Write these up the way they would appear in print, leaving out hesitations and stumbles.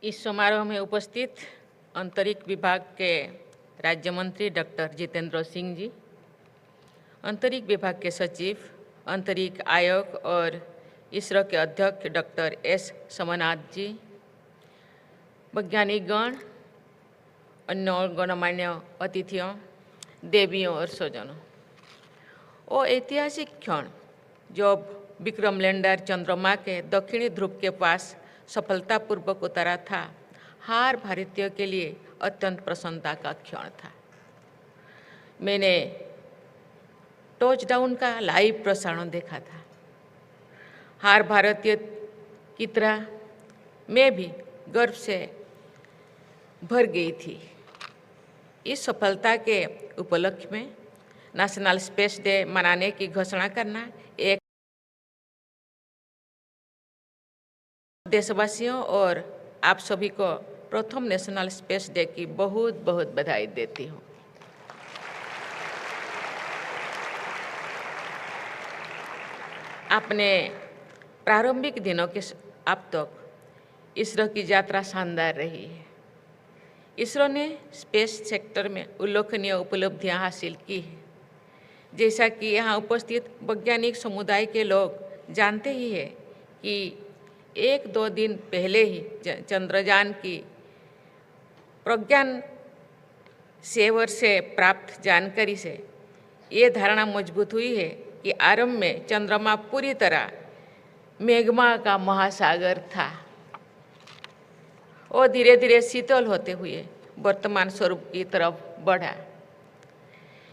इस समारोह में उपस्थित अंतरिक्ष विभाग के राज्य मंत्री डॉक्टर जितेंद्र सिंह जी, अंतरिक्ष विभाग के सचिव, अंतरिक्ष आयोग और इसरो के अध्यक्ष डॉक्टर एस सोमनाथ जी, वैज्ञानिकगण, अन्य गणमान्य अतिथियों, देवियों और स्वजनों, वो ऐतिहासिक क्षण जब विक्रम लैंडर चंद्रमा के दक्षिणी ध्रुव के पास सफलतापूर्वक उतरा था, हर भारतीय के लिए अत्यंत प्रसन्नता का क्षण था। मैंने टचडाउन का लाइव प्रसारण देखा था। हर भारतीय की तरह मैं भी गर्व से भर गई थी। इस सफलता के उपलक्ष्य में नेशनल स्पेस डे मनाने की घोषणा करना एक देशवासियों और आप सभी को प्रथम नेशनल स्पेस डे की बहुत बहुत बधाई देती हूँ। अपने प्रारंभिक दिनों के अब तक इसरो की यात्रा शानदार रही है। इसरो ने स्पेस सेक्टर में उल्लेखनीय उपलब्धियां हासिल की हैं। जैसा कि यहाँ उपस्थित वैज्ञानिक समुदाय के लोग जानते ही हैं कि 1-2 दिन पहले ही चंद्रयान की प्रज्ञान सेवर से प्राप्त जानकारी से ये धारणा मजबूत हुई है कि आरंभ में चंद्रमा पूरी तरह मैग्मा का महासागर था और धीरे धीरे शीतल होते हुए वर्तमान स्वरूप की तरफ बढ़ा।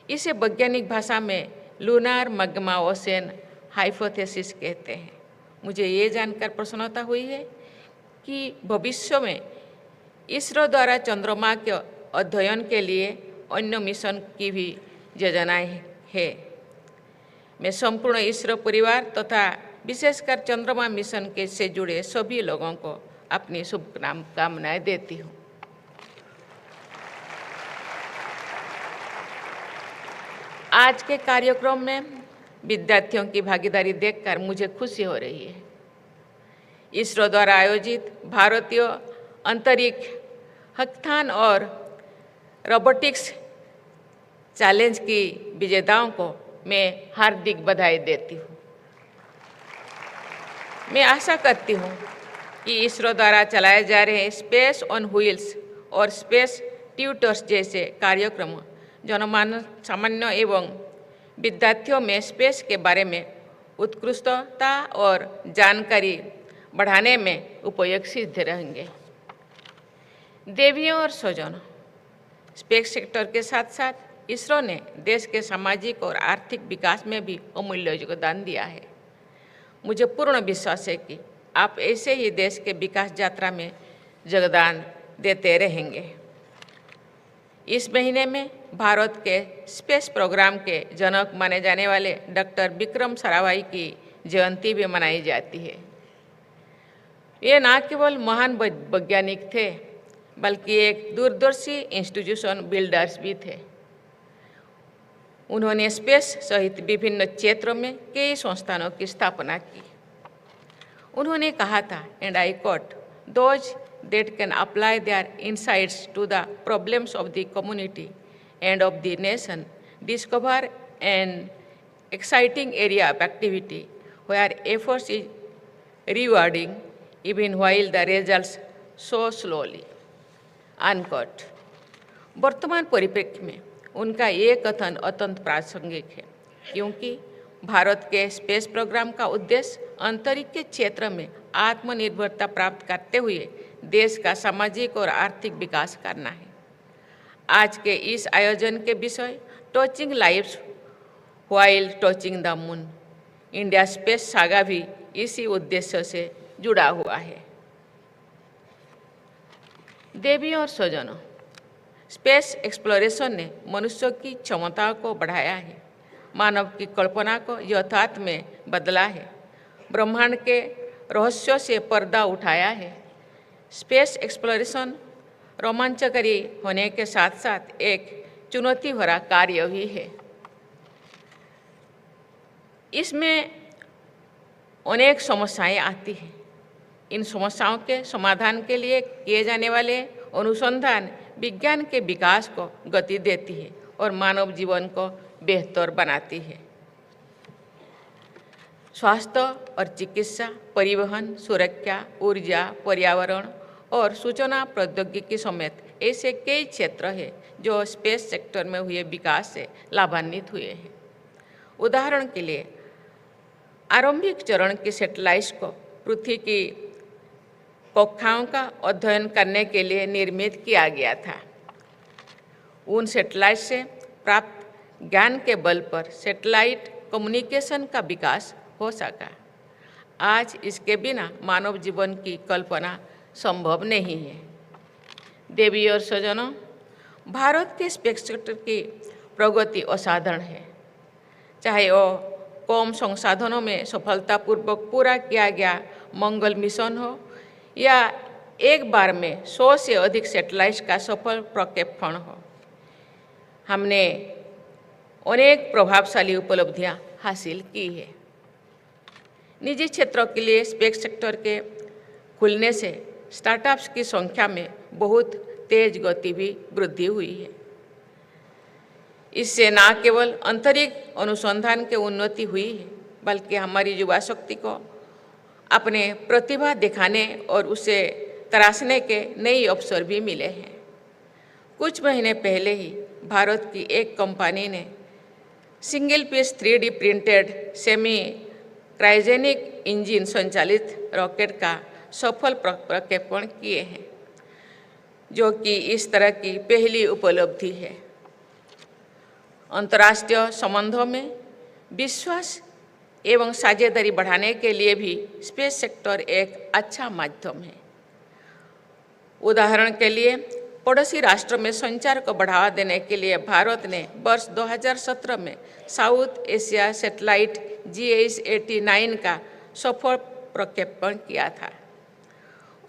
इसे वैज्ञानिक भाषा में लूनार मैग्मा ओशन हाइपोथेसिस कहते हैं। मुझे ये जानकर प्रसन्नता हुई है कि भविष्य में इसरो द्वारा चंद्रमा के अध्ययन के लिए अन्य मिशन की भी योजनाएं है। मैं संपूर्ण इसरो परिवार तथा विशेषकर चंद्रमा मिशन के से जुड़े सभी लोगों को अपनी शुभकामनाएं देती हूँ। आज के कार्यक्रम में विद्यार्थियों की भागीदारी देखकर मुझे खुशी हो रही है। इसरो द्वारा आयोजित भारतीय अंतरिक्ष हैकाथॉन और रोबोटिक्स चैलेंज की विजेताओं को मैं हार्दिक बधाई देती हूँ। मैं आशा करती हूँ कि इसरो द्वारा चलाए जा रहे स्पेस ऑन व्हील्स और स्पेस ट्यूटर्स जैसे कार्यक्रम जनमानस सामान्य एवं विद्यार्थियों में स्पेस के बारे में उत्कृष्टता और जानकारी बढ़ाने में उपयोगी सिद्ध रहेंगे। देवियों और स्वजनों, स्पेस सेक्टर के साथ साथ इसरो ने देश के सामाजिक और आर्थिक विकास में भी अमूल्य योगदान दिया है। मुझे पूर्ण विश्वास है कि आप ऐसे ही देश के विकास यात्रा में योगदान देते रहेंगे। इस महीने में भारत के स्पेस प्रोग्राम के जनक माने जाने वाले डॉक्टर विक्रम साराभाई की जयंती भी मनाई जाती है। ये न केवल महान वैज्ञानिक थे बल्कि एक दूरदर्शी इंस्टीट्यूशन बिल्डर्स भी थे। उन्होंने स्पेस सहित विभिन्न क्षेत्रों में कई संस्थानों की स्थापना की। उन्होंने कहा था, and I quote, "Those that can apply their insights to the problems of the community and of the nation discover an exciting area of activity where efforts is rewarding even while the results so slowly." Unquote. वर्तमान परिप्रेक्ष्य में उनका ये कथन अत्यंत प्रासंगिक है क्योंकि भारत के स्पेस प्रोग्राम का उद्देश्य अंतरिक्ष के क्षेत्र में आत्मनिर्भरता प्राप्त करते हुए देश का सामाजिक और आर्थिक विकास करना है। आज के इस आयोजन के विषय touching lives while touching the moon, India space saga भी इसी उद्देश्य से जुड़ा हुआ है। देवियों और स्वजनों, स्पेस एक्सप्लोरेशन ने मनुष्य की क्षमता को बढ़ाया है, मानव की कल्पना को यथार्थ में बदला है, ब्रह्मांड के रहस्यों से पर्दा उठाया है। स्पेस एक्सप्लोरेशन रोमांचकारी होने के साथ साथ एक चुनौती भरा कार्य भी है। इसमें अनेक समस्याएं आती हैं। इन समस्याओं के समाधान के लिए किए जाने वाले अनुसंधान विज्ञान के विकास को गति देती है और मानव जीवन को बेहतर बनाती है। स्वास्थ्य और चिकित्सा, परिवहन, सुरक्षा, ऊर्जा, पर्यावरण और सूचना प्रौद्योगिकी समेत ऐसे कई क्षेत्र हैं जो स्पेस सेक्टर में हुए विकास से लाभान्वित हुए हैं। उदाहरण के लिए आरंभिक चरण की सैटेलाइट्स को पृथ्वी की कक्षाओं का अध्ययन करने के लिए निर्मित किया गया था। उन सैटेलाइट से प्राप्त ज्ञान के बल पर सैटेलाइट कम्युनिकेशन का विकास हो सका। आज इसके बिना मानव जीवन की कल्पना संभव नहीं है। देवी और स्वजनों, भारत के स्पेस सेक्टर की प्रगति असाधारण है। चाहे वो कम संसाधनों में सफलतापूर्वक पूरा किया गया मंगल मिशन हो या एक बार में 100 से अधिक सैटेलाइट्स का सफल प्रक्षेपण हो, हमने अनेक प्रभावशाली उपलब्धियां हासिल की है। निजी क्षेत्रों के लिए स्पेस सेक्टर के खुलने से स्टार्टअप्स की संख्या में बहुत तेज गति भी वृद्धि हुई है। इससे न केवल अंतरिक्ष अनुसंधान की उन्नति हुई है, बल्कि हमारी युवा शक्ति को अपने प्रतिभा दिखाने और उसे तराशने के नए अवसर भी मिले हैं। कुछ महीने पहले ही भारत की एक कंपनी ने single piece 3D printed semi cryogenic engine संचालित रॉकेट का सफल प्रक्षेपण किए हैं, जो कि इस तरह की पहली उपलब्धि है। अंतर्राष्ट्रीय संबंधों में विश्वास एवं साझेदारी बढ़ाने के लिए भी स्पेस सेक्टर एक अच्छा माध्यम है। उदाहरण के लिए पड़ोसी राष्ट्र में संचार को बढ़ावा देने के लिए भारत ने वर्ष 2017 में साउथ एशिया सैटेलाइट GS-89 का सफल प्रक्षेपण किया था।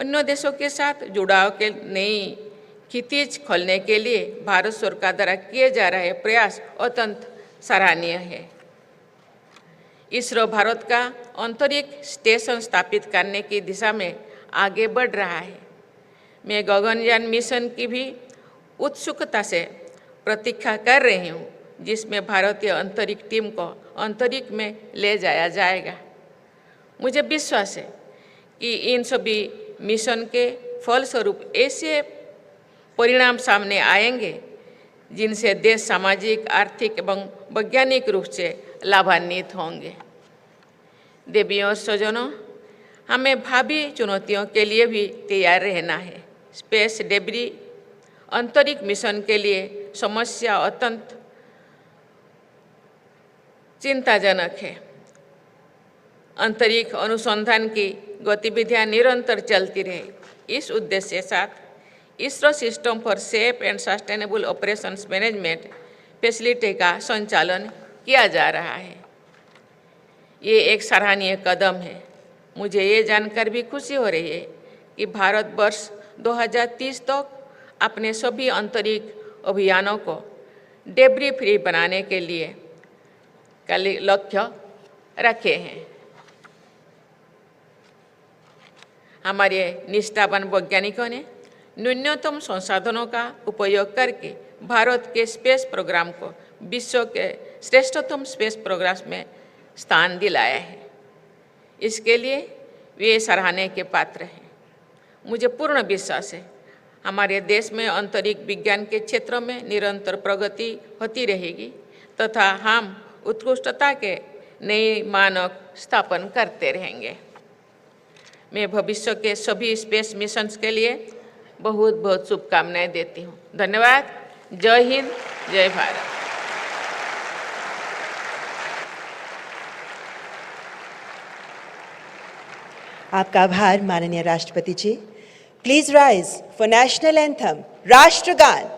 अन्य देशों के साथ जुड़ाव के नई खितीज खोलने के लिए भारत सरकार द्वारा किए जा रहे प्रयास अत्यंत सराहनीय है। इसरो भारत का अंतरिक्ष स्टेशन स्थापित करने की दिशा में आगे बढ़ रहा है। मैं गगनयान मिशन की भी उत्सुकता से प्रतीक्षा कर रही हूँ, जिसमें भारतीय अंतरिक्ष टीम को अंतरिक्ष में ले जाया जाएगा। मुझे विश्वास है कि इन सभी मिशन के फलस्वरूप ऐसे परिणाम सामने आएंगे जिनसे देश सामाजिक, आर्थिक एवं वैज्ञानिक रूप से लाभान्वित होंगे। देवियों और स्वजनों, हमें भावी चुनौतियों के लिए भी तैयार रहना है। स्पेस डेब्री अंतरिक्ष मिशन के लिए समस्या अत्यंत चिंताजनक है। अंतरिक्ष अनुसंधान की गतिविधियां निरंतर चलती रहे, इस उद्देश्य के साथ ISRO system for safe and sustainable operations management facility का संचालन किया जा रहा है। ये एक सराहनीय कदम है। मुझे ये जानकर भी खुशी हो रही है कि भारत वर्ष 2030 तक अपने सभी अंतरिक्ष अभियानों को डेब्री फ्री बनाने के लिए लक्ष्य रखे हैं। हमारे निष्ठावान वैज्ञानिकों ने न्यूनतम संसाधनों का उपयोग करके भारत के स्पेस प्रोग्राम को विश्व के श्रेष्ठतम स्पेस प्रोग्राम्स में स्थान दिलाया है। इसके लिए वे सराहने के पात्र हैं। मुझे पूर्ण विश्वास है हमारे देश में अंतरिक्ष विज्ञान के क्षेत्र में निरंतर प्रगति होती रहेगी तथा हम उत्कृष्टता के नए मानक स्थापन करते रहेंगे। मैं भविष्य के सभी स्पेस मिशंस के लिए बहुत बहुत शुभकामनाएं देती हूँ। धन्यवाद। जय हिंद, जय भारत। आपका आभार माननीय राष्ट्रपति ji. Please rise for national anthem, राष्ट्रगान।